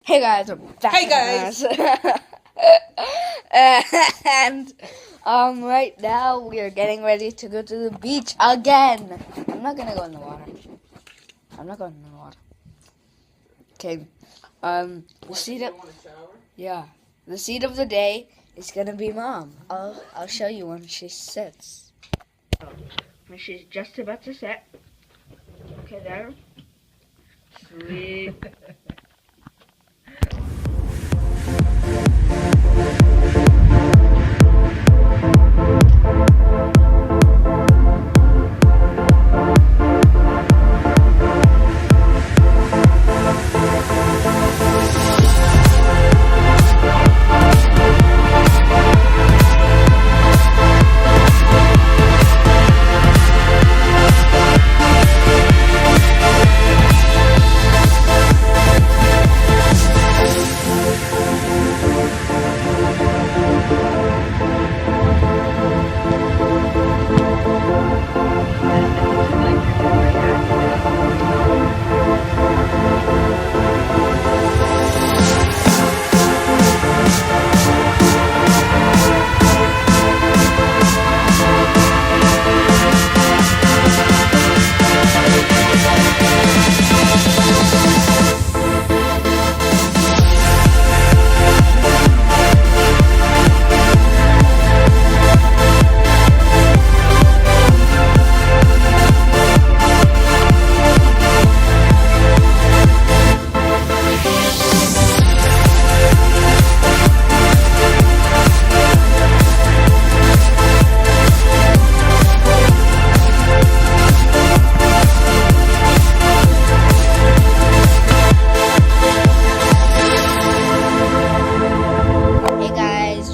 Hey guys, I'm back. Hey guys. And right now we are getting ready to go to the beach again. I'm not gonna go in the water. I'm not going in the water. Okay. The seat of the seat of the day is gonna be Mom. I'll show you when she sits. When she's just about to sit. Okay, there. Sweet.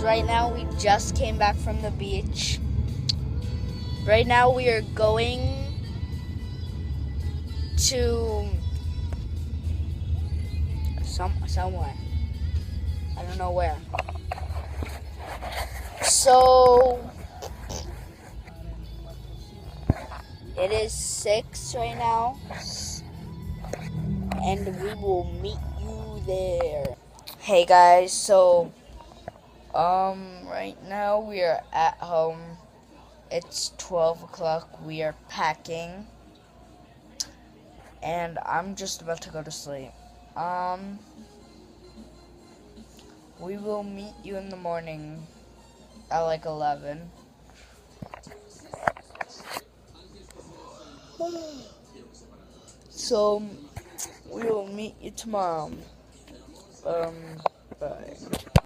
Right now we just came back from the beach. Right now we are going to somewhere. I don't know where. So it is 6 right now, and we will meet you there. Hey guys, so right now we are at home. It's 12 o'clock. We are packing. And I'm just about to go to sleep. We will meet you in the morning at like 11. So we will meet you tomorrow.